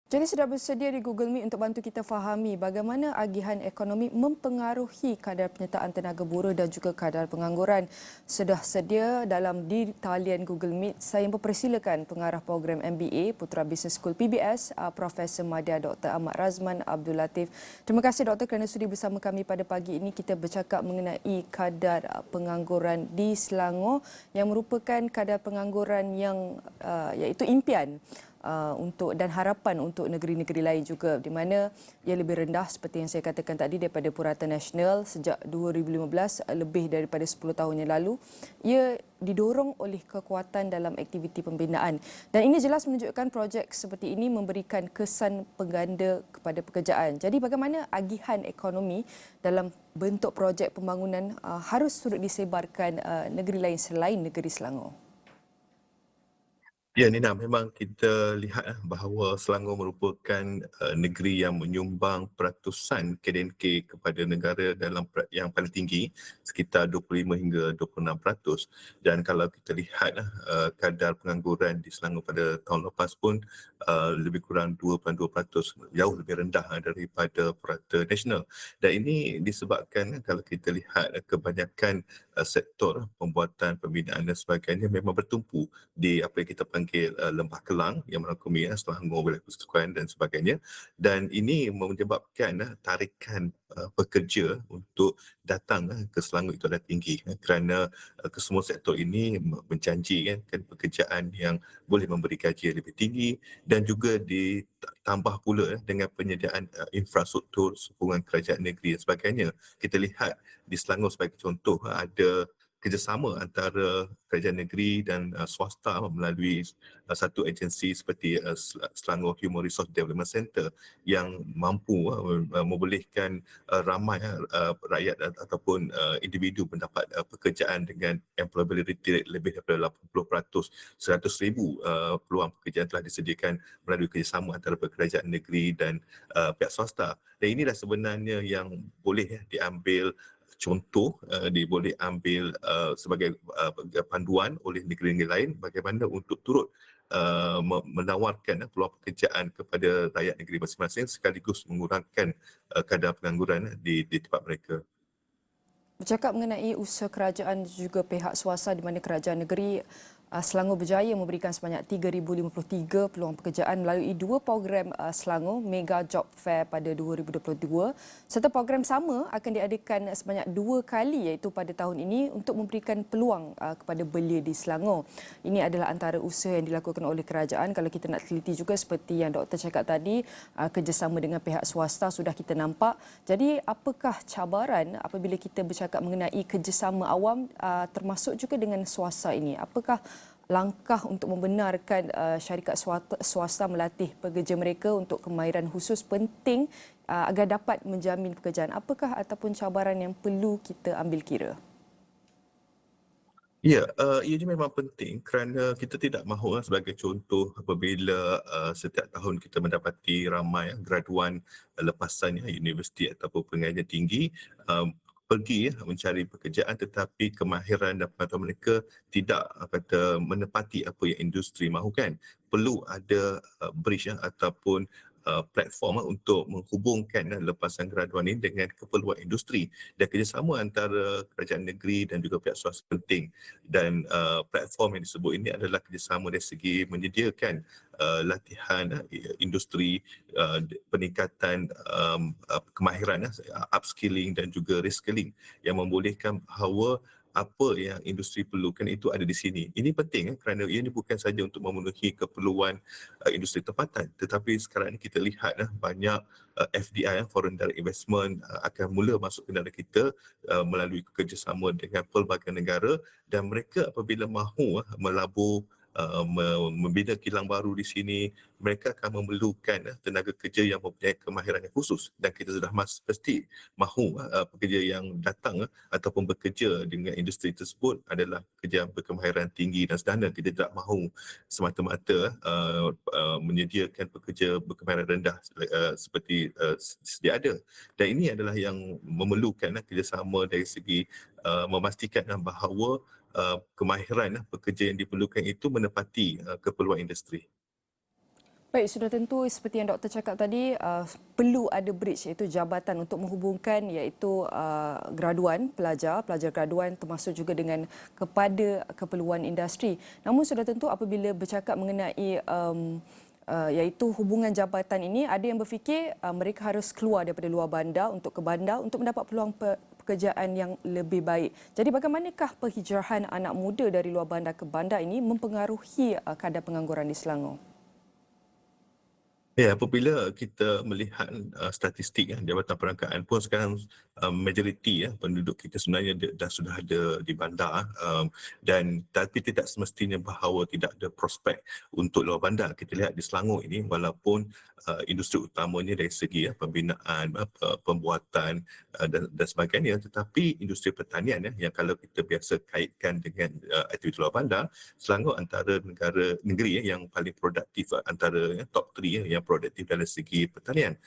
Jadi sudah bersedia di Google Meet untuk bantu kita fahami bagaimana agihan ekonomi mempengaruhi kadar penyertaan tenaga buruh dan juga kadar pengangguran. Sudah sedia dalam di talian Google Meet. Saya mempersilakan pengarah program MBA Putra Business School PBS, Profesor Madya Dr. Ahmad Razman Abdul Latif. Terima kasih Doktor kerana sudi bersama kami pada pagi ini. Kita bercakap mengenai kadar pengangguran di Selangor yang merupakan kadar pengangguran yang iaitu impian untuk dan harapan untuk negeri-negeri lain juga, di mana ia lebih rendah seperti yang saya katakan tadi daripada purata nasional sejak 2015, lebih daripada 10 tahun yang lalu. Ia didorong oleh kekuatan dalam aktiviti pembinaan, dan ini jelas menunjukkan projek seperti ini memberikan kesan pengganda kepada pekerjaan. Jadi bagaimana agihan ekonomi dalam bentuk projek pembangunan harus turut disebarkan negeri lain selain negeri Selangor? Ya, Nina, memang kita lihat bahawa Selangor merupakan negeri yang menyumbang peratusan KDNK kepada negara dalam yang paling tinggi, sekitar 25 hingga 26%. Dan kalau kita lihat kadar pengangguran di Selangor pada tahun lepas pun lebih kurang 2.2%, jauh lebih rendah daripada purata nasional. Dan ini disebabkan kalau kita lihat kebanyakan sektor pembuatan, pembinaan dan sebagainya memang bertumpu di apa yang kita panggil Lembah Kelang yang merangkumi Selangor, Wilayah Persekutuan dan sebagainya, dan ini menyebabkan tarikan pekerja untuk datang ke Selangor itu adalah tinggi kerana kesemua sektor ini menjanji kan pekerjaan yang boleh memberi gaji yang lebih tinggi dan juga ditambah pula dengan penyediaan infrastruktur sokongan kerajaan negeri dan sebagainya. Kita lihat di Selangor sebagai contoh ada kerjasama antara kerajaan negeri dan swasta melalui satu agensi seperti Selangor Human Resource Development Centre yang mampu membolehkan ramai rakyat ataupun individu mendapat pekerjaan dengan employability rate lebih daripada 80%. 100,000 peluang pekerjaan telah disediakan melalui kerjasama antara kerajaan negeri dan pihak swasta. Dan inilah sebenarnya yang boleh diambil contoh, boleh ambil sebagai panduan oleh negeri-negeri lain bagaimana untuk turut menawarkan peluang pekerjaan kepada rakyat negeri masing-masing sekaligus mengurangkan kadar pengangguran di tempat mereka. Bercakap mengenai usaha kerajaan dan juga pihak swasta, di mana kerajaan negeri Selangor berjaya memberikan sebanyak 3,053 peluang pekerjaan melalui dua program Selangor Mega Job Fair pada 2022, serta program sama akan diadakan sebanyak dua kali iaitu pada tahun ini untuk memberikan peluang kepada belia di Selangor. Ini adalah antara usaha yang dilakukan oleh kerajaan. Kalau kita nak teliti juga seperti yang doktor cakap tadi, kerjasama dengan pihak swasta sudah kita nampak. Jadi apakah cabaran apabila kita bercakap mengenai kerjasama awam termasuk juga dengan swasta ini? Apakah langkah untuk membenarkan syarikat swasta melatih pekerja mereka untuk kemahiran khusus penting agar dapat menjamin pekerjaan? Apakah ataupun cabaran yang perlu kita ambil kira? Ya, ianya memang penting kerana kita tidak mahu sebagai contoh apabila setiap tahun kita mendapati ramai graduan lepasan universiti ataupun pengajian tinggi pergi mencari pekerjaan tetapi kemahiran dan pengetahuan mereka tidak kata menepati apa yang industri mahukan. Perlu ada bridge ataupun platform untuk menghubungkan lepasan graduan ini dengan keperluan industri, dan kerjasama antara kerajaan negeri dan juga pihak swasta penting. Dan platform yang disebut ini adalah kerjasama dari segi menyediakan latihan industri, peningkatan kemahiran, upskilling dan juga reskilling yang membolehkan bahawa apa yang industri perlukan itu ada di sini. Ini penting kerana ini bukan saja untuk memenuhi keperluan industri tempatan, tetapi sekarang ini kita lihat banyak FDI, foreign direct investment, akan mula masuk ke negara kita melalui kerjasama dengan pelbagai negara, dan mereka apabila mahu melabur membina kilang baru di sini, mereka akan memerlukan tenaga kerja yang mempunyai kemahiran yang khusus, dan kita sudah pasti mahu pekerja yang datang ataupun bekerja dengan industri tersebut adalah pekerja yang berkemahiran tinggi dan sederhana. Kita tidak mahu semata-mata menyediakan pekerja berkemahiran rendah seperti sedia ada. Dan ini adalah yang memerlukan kerjasama dari segi memastikan bahawa kemahiran pekerja yang diperlukan itu menepati keperluan industri. Baik, sudah tentu seperti yang doktor cakap tadi, perlu ada bridge iaitu jabatan untuk menghubungkan iaitu graduan, pelajar graduan termasuk juga dengan kepada keperluan industri. Namun sudah tentu apabila bercakap mengenai iaitu hubungan jabatan ini, ada yang berfikir mereka harus keluar daripada luar bandar untuk ke bandar untuk mendapat peluang pekerjaan yang lebih baik. Jadi bagaimanakah penghijrahan anak muda dari luar bandar ke bandar ini mempengaruhi kadar pengangguran di Selangor? Ya, apabila kita melihat statistik Jabatan Perangkaan pun sekarang majoriti penduduk kita sebenarnya dah sudah ada di bandar, dan tapi tidak semestinya bahawa tidak ada prospek untuk luar bandar. Kita lihat di Selangor ini walaupun industri utamanya dari segi pembinaan, pembuatan dan sebagainya, tetapi industri pertanian yang kalau kita biasa kaitkan dengan aktiviti luar bandar, Selangor antara negeri yang paling produktif antara top 3 yang produktif dari segi pertanian.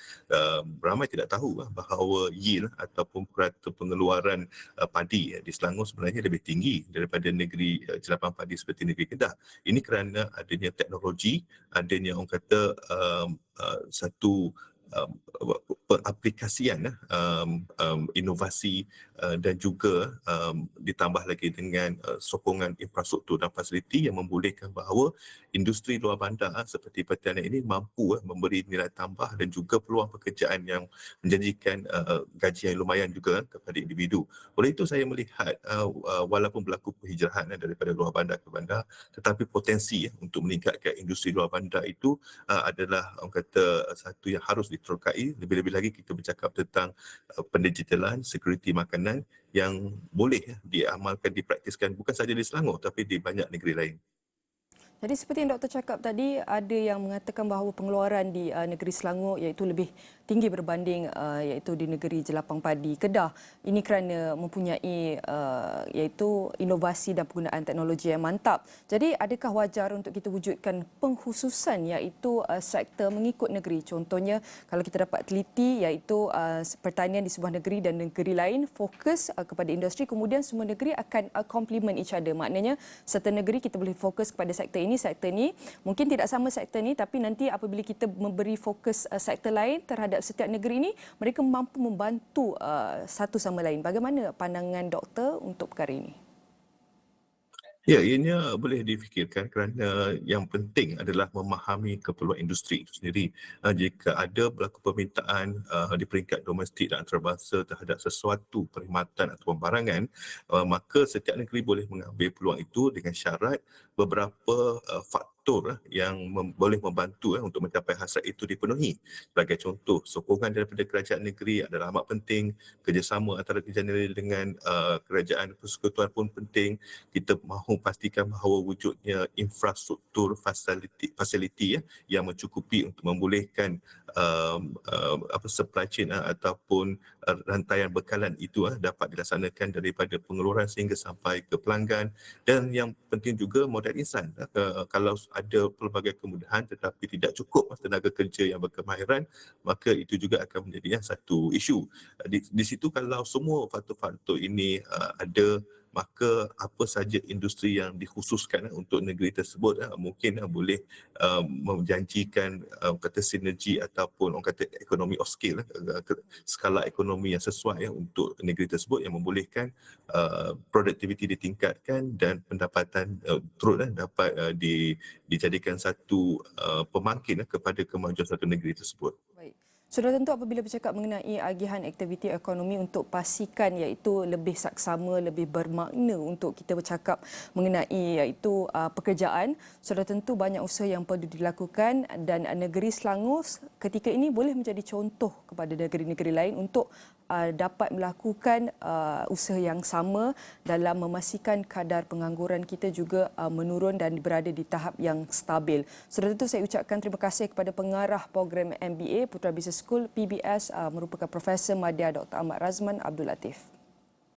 Ramai tidak tahu bahawa yield ataupun purata pengeluaran padi di Selangor sebenarnya lebih tinggi daripada negeri jelapan padi seperti negeri Kedah. Ini kerana adanya teknologi, adanya orang kata satu um, pengaplikasian inovasi dan juga ditambah lagi dengan sokongan infrastruktur dan fasiliti yang membolehkan bahawa industri luar bandar seperti pertanian ini mampu memberi nilai tambah dan juga peluang pekerjaan yang menjanjikan gaji yang lumayan juga kepada individu. Oleh itu saya melihat walaupun berlaku penghijrahan daripada luar bandar ke bandar, tetapi potensi untuk meningkatkan industri luar bandar itu adalah orang kata satu yang harus diterokai. Lebih-lebih lagi kita bercakap tentang pendigitalan, security makanan yang boleh diamalkan, dipraktiskan bukan sahaja di Selangor tapi di banyak negeri lain. Jadi seperti yang doktor cakap tadi, ada yang mengatakan bahawa pengeluaran di negeri Selangor iaitu lebih tinggi berbanding iaitu di negeri Jelapang Padi, Kedah. Ini kerana mempunyai iaitu inovasi dan penggunaan teknologi yang mantap. Jadi adakah wajar untuk kita wujudkan pengkhususan iaitu sektor mengikut negeri? Contohnya kalau kita dapat teliti iaitu pertanian di sebuah negeri dan negeri lain fokus kepada industri, kemudian semua negeri akan complement each other. Maknanya serta negeri kita boleh fokus kepada sektor ini, sektor ni mungkin tidak sama sektor ni, tapi nanti apabila kita memberi fokus sektor lain terhadap setiap negeri ini, mereka mampu membantu satu sama lain. Bagaimana pandangan doktor untuk perkara ini? Ya, ianya boleh difikirkan kerana yang penting adalah memahami keperluan industri itu sendiri. Jika ada berlaku permintaan di peringkat domestik dan antarabangsa terhadap sesuatu perkhidmatan atau pembarangan, maka setiap negeri boleh mengambil peluang itu dengan syarat beberapa faktor yang boleh membantu untuk mencapai hasrat itu dipenuhi. Sebagai contoh, sokongan daripada kerajaan negeri adalah amat penting, kerjasama antara kerajaan negeri dengan kerajaan persekutuan pun penting. Kita mahu pastikan bahawa wujudnya infrastruktur fasiliti yang mencukupi untuk membolehkan supply chain ataupun rantaian bekalan itu dapat dilaksanakan daripada pengeluaran sehingga sampai ke pelanggan. Dan yang penting juga modal insan. Kalau ada pelbagai kemudahan tetapi tidak cukup tenaga kerja yang berkemahiran, maka itu juga akan menjadi satu isu. Di situ kalau semua faktor-faktor ini ada, maka apa saja industri yang dikhususkan untuk negeri tersebut mungkin boleh menjanjikan kata sinergi ataupun orang kata ekonomi of scale, skala ekonomi yang sesuai untuk negeri tersebut yang membolehkan produktiviti ditingkatkan dan pendapatan turut dapat dijadikan satu pemangkin kepada kemajuan satu negeri tersebut. Baik. Sudah tentu apabila bercakap mengenai agihan aktiviti ekonomi untuk pastikan iaitu lebih saksama, lebih bermakna untuk kita bercakap mengenai iaitu pekerjaan, sudah tentu banyak usaha yang perlu dilakukan dan negeri Selangor ketika ini boleh menjadi contoh kepada negeri-negeri lain untuk dapat melakukan usaha yang sama dalam memastikan kadar pengangguran kita juga menurun dan berada di tahap yang stabil. Sudah tentu saya ucapkan terima kasih kepada pengarah program MBA Putra Business School PBS merupakan Profesor Madya Dr. Ahmad Razman Abdul Latif.